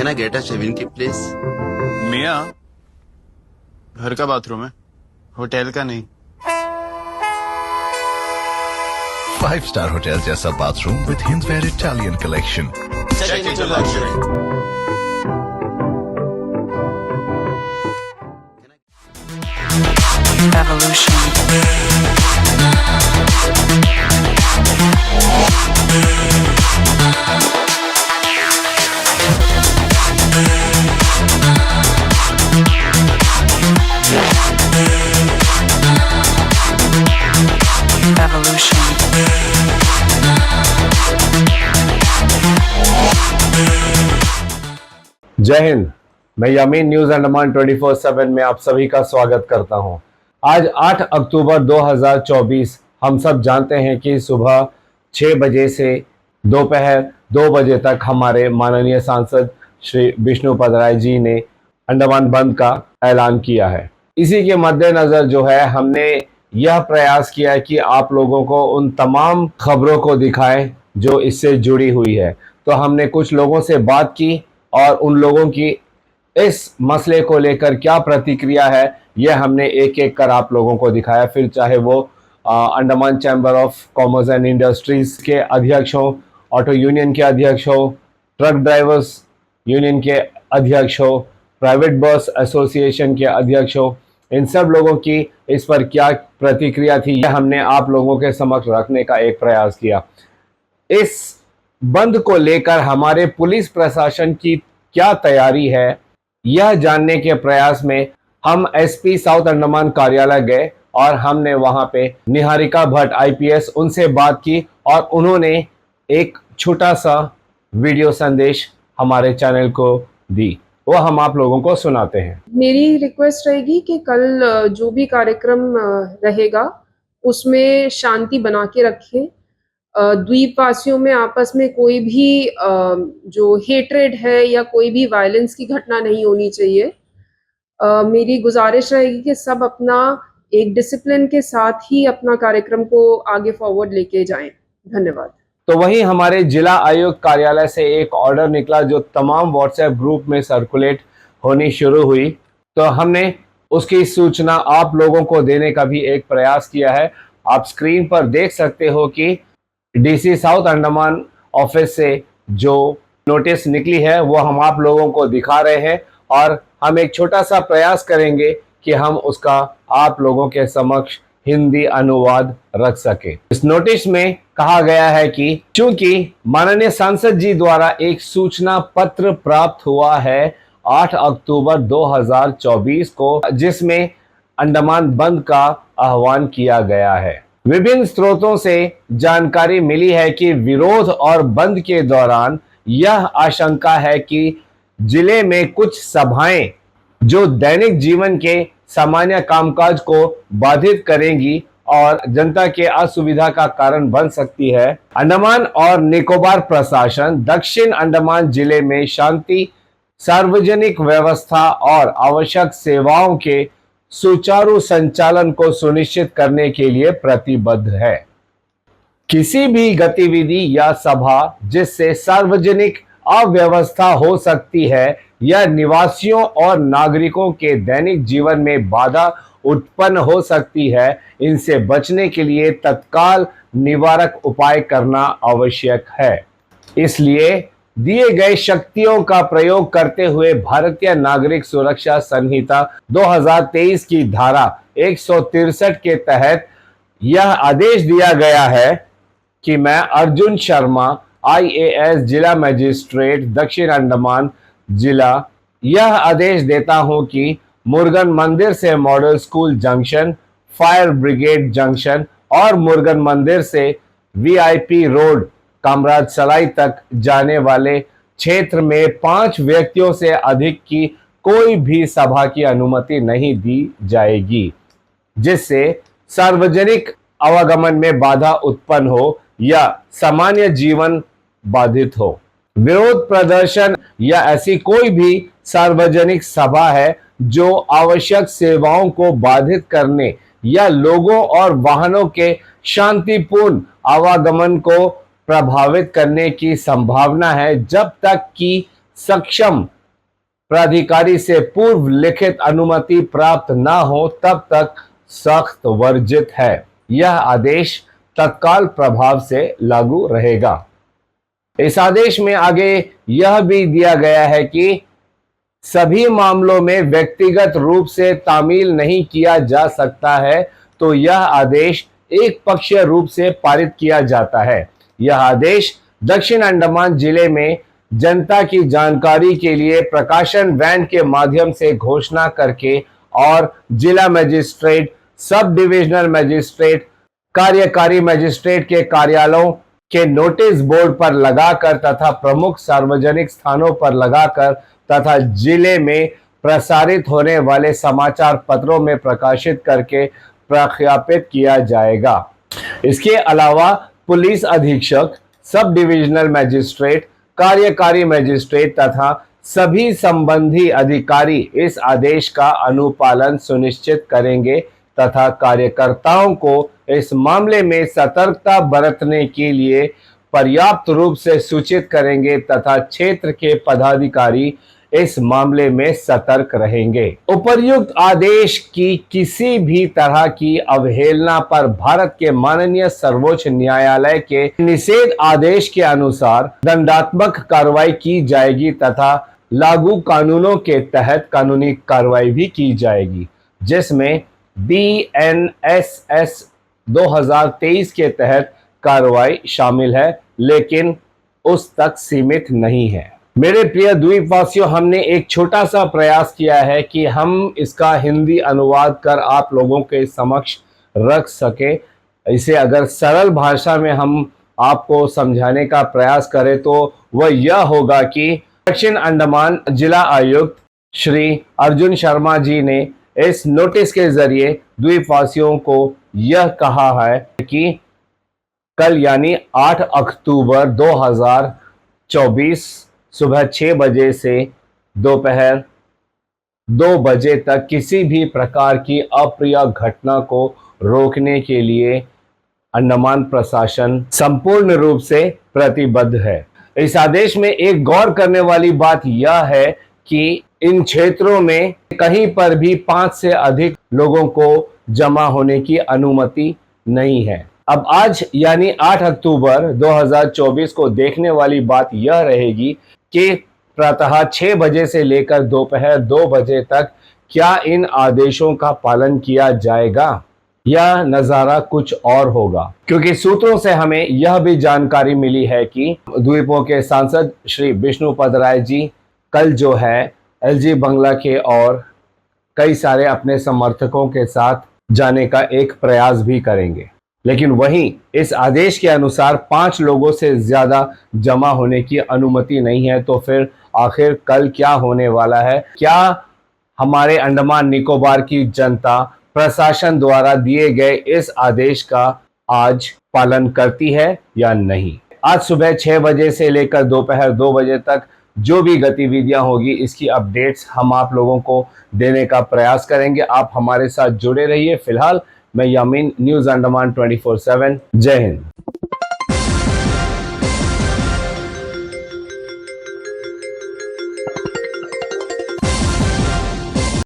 Can I get a shaving kit, please? मियाँ, घर का बाथरूम है, होटल का नहीं। 5-star होटल जैसा bathroom with Hindware Italian collection. Check into luxury. जय हिंद। मैं यामीन न्यूज अंडमान 24/7 में आप सभी का स्वागत करता हूं। आज 8 अक्टूबर 2024 हम सब जानते हैं कि सुबह 6 बजे से दोपहर 2 बजे तक हमारे माननीय सांसद श्री विष्णुपद राय जी ने अंडमान बंद का ऐलान किया है। इसी के मद्देनजर जो है हमने यह प्रयास किया कि आप लोगों को उन तमाम खबरों को दिखाएं जो इससे जुड़ी हुई है। तो हमने कुछ लोगों से बात की और उन लोगों की इस मसले को लेकर क्या प्रतिक्रिया है यह हमने एक एक कर आप लोगों को दिखाया। फिर चाहे वो Andaman chamber of commerce and industries के अध्यक्ष हो, ऑटो यूनियन के अध्यक्ष हो, ट्रक ड्राइवर्स यूनियन के अध्यक्ष हो, प्राइवेट बस एसोसिएशन के अध्यक्ष हो, इन सब लोगों की इस पर क्या प्रतिक्रिया थी यह हमने आप लोगों के समक्ष रखने का एक प्रयास किया। इस बंद को लेकर हमारे पुलिस प्रशासन की क्या तैयारी है यह जानने के प्रयास में हम एसपी साउथ अंडमान कार्यालय गए और हमने वहां पे निहारिका भट्ट आईपीएस उनसे बात की और उन्होंने एक छोटा सा वीडियो संदेश हमारे चैनल को दी। वो हम आप लोगों को सुनाते हैं। मेरी रिक्वेस्ट रहेगी कि कल जो भी कार्यक्रम रहेगा उसमें शांति बना के रखें। द्वीपवासियों में आपस में कोई भी जो हेट्रेड है या कोई भी वायलेंस की घटना नहीं होनी चाहिए। मेरी गुजारिश रहेगी कि सब अपना एक डिसिप्लिन के साथ ही अपना कार्यक्रम को आगे फॉरवर्ड लेके जाएं। धन्यवाद। तो वहीं हमारे जिला आयुक्त कार्यालय से एक ऑर्डर निकला जो तमाम व्हाट्सएप ग्रुप में सर्कुलेट होनी शुरू हुई, तो हमने उसकी सूचना आप लोगों को देने का भी एक प्रयास किया है। आप स्क्रीन पर देख सकते हो कि डीसी साउथ अंडमान ऑफिस से जो नोटिस निकली है वो हम आप लोगों को दिखा रहे हैं और हम एक छोटा सा प्रयास करेंगे कि हम उसका आप लोगों के समक्ष हिंदी अनुवाद रख सके। इस नोटिस में कहा गया है कि चूंकि माननीय सांसद जी द्वारा एक सूचना पत्र प्राप्त हुआ है 8 अक्टूबर 2024 को जिसमें अंडमान बंद का आह्वान किया गया है। विभिन्न स्रोतों से जानकारी मिली है कि विरोध और बंद के दौरान यह आशंका है कि जिले में कुछ सभाएं जो दैनिक जीवन के सामान्य कामकाज को बाधित करेंगी और जनता के असुविधा का कारण बन सकती है। अंडमान और निकोबार प्रशासन दक्षिण अंडमान जिले में शांति, सार्वजनिक व्यवस्था और आवश्यक सेवाओं के सुचारू संचालन को सुनिश्चित करने के लिए प्रतिबद्ध है। किसी भी गतिविधि या सभा जिससे सार्वजनिक अव्यवस्था हो सकती है या निवासियों और नागरिकों के दैनिक जीवन में बाधा उत्पन्न हो सकती है, इनसे बचने के लिए तत्काल निवारक उपाय करना आवश्यक है। इसलिए दिए गए शक्तियों का प्रयोग करते हुए भारतीय नागरिक सुरक्षा संहिता 2023 की धारा 163 के तहत यह आदेश दिया गया है कि मैं अर्जुन शर्मा आईएएस जिला मजिस्ट्रेट दक्षिण अंडमान जिला यह आदेश देता हूं कि मुर्गन मंदिर से model school junction, fire brigade junction और मुर्गन मंदिर से वीआईपी रोड कामराज सलाई तक जाने वाले क्षेत्र में 5 व्यक्तियों से अधिक की कोई भी सभा की अनुमति नहीं दी जाएगी जिससे सार्वजनिक आवागमन में बाधा उत्पन्न हो या सामान्य जीवन बाधित हो। विरोध प्रदर्शन या ऐसी कोई भी सार्वजनिक सभा है जो आवश्यक सेवाओं को बाधित करने या लोगों और वाहनों के शांतिपूर्ण आवागमन को प्रभावित करने की संभावना है, जब तक कि सक्षम प्राधिकारी से पूर्व लिखित अनुमति प्राप्त न हो तब तक सख्त वर्जित है। यह आदेश तत्काल प्रभाव से लागू रहेगा। इस आदेश में आगे यह भी दिया गया है कि सभी मामलों में व्यक्तिगत रूप से तामील नहीं किया जा सकता है तो यह आदेश एक पक्षीय रूप से पारित किया जाता है। यह आदेश दक्षिण अंडमान जिले में जनता की जानकारी के लिए प्रकाशन वैन के माध्यम से घोषणा करके और जिला मजिस्ट्रेट, सब डिविजनल मजिस्ट्रेट, कार्यकारी मजिस्ट्रेट के कार्यालयों के नोटिस बोर्ड पर लगाकर तथा प्रमुख सार्वजनिक स्थानों पर लगाकर तथा जिले में प्रसारित होने वाले समाचार पत्रों में प्रकाशित करके प्रख्यापित किया जाएगा। इसके अलावा पुलिस अधीक्षक, सब डिविजनल मजिस्ट्रेट, कार्यकारी मजिस्ट्रेट तथा सभी संबंधी अधिकारी इस आदेश का अनुपालन सुनिश्चित करेंगे तथा कार्यकर्ताओं को इस मामले में सतर्कता बरतने के लिए पर्याप्त रूप से सूचित करेंगे तथा क्षेत्र के पदाधिकारी इस मामले में सतर्क रहेंगे। उपर्युक्त आदेश की किसी भी तरह की अवहेलना पर भारत के माननीय सर्वोच्च न्यायालय के निषेध आदेश के अनुसार दंडात्मक कार्रवाई की जाएगी तथा लागू कानूनों के तहत कानूनी कार्रवाई भी की जाएगी, जिसमें BNSS 2023 के तहत कार्रवाई शामिल है, लेकिन उस तक सीमित नहीं है। मेरे प्रिय द्वीपवासियों, हमने एक छोटा सा प्रयास किया है कि हम इसका हिंदी अनुवाद कर आप लोगों के समक्ष रख सके। इसे अगर सरल भाषा में हम आपको समझाने का प्रयास करें तो वह यह होगा कि दक्षिण अंडमान जिला आयुक्त श्री अर्जुन शर्मा जी ने इस नोटिस के जरिए द्वीपवासियों को यह कहा है कि कल यानी 8 अक्टूबर 2024 सुबह 6 बजे से दोपहर 2 बजे तक किसी भी प्रकार की अप्रिय घटना को रोकने के लिए अंडमान प्रशासन संपूर्ण रूप से प्रतिबद्ध है। इस आदेश में एक गौर करने वाली बात यह है कि इन क्षेत्रों में कहीं पर भी 5 से अधिक लोगों को जमा होने की अनुमति नहीं है। अब आज यानी 8 अक्टूबर 2024 को देखने वाली बात यह रहेगी कि प्रातः 6 बजे से लेकर दोपहर 2 बजे तक क्या इन आदेशों का पालन किया जाएगा। यह नज़ारा कुछ और होगा, क्योंकि सूत्रों से हमें यह भी जानकारी मिली है कि द्वीपों के सांसद श्री विष्णुपद राय जी कल जो है LG बंगला के और कई सारे अपने समर्थकों के साथ जाने का एक प्रयास भी करेंगे, लेकिन वहीं इस आदेश के अनुसार 5 लोगों से ज़्यादा जमा होने की अनुमति नहीं है। तो फिर आखिर कल क्या होने वाला है? क्या हमारे अंडमान निकोबार की जनता प्रशासन द्वारा दिए गए इस आदेश का आज पालन करती है या नहीं? आज सुबह 6 बजे से लेकर दोपहर 2 बजे तक जो भी गतिविधियां होगी इसकी अपडेट्स हम आप लोगों को देने का प्रयास करेंगे। आप हमारे साथ जुड़े रहिए। फिलहाल मैं यामीन, न्यूज़ अंडमान 24/7। जय हिंद।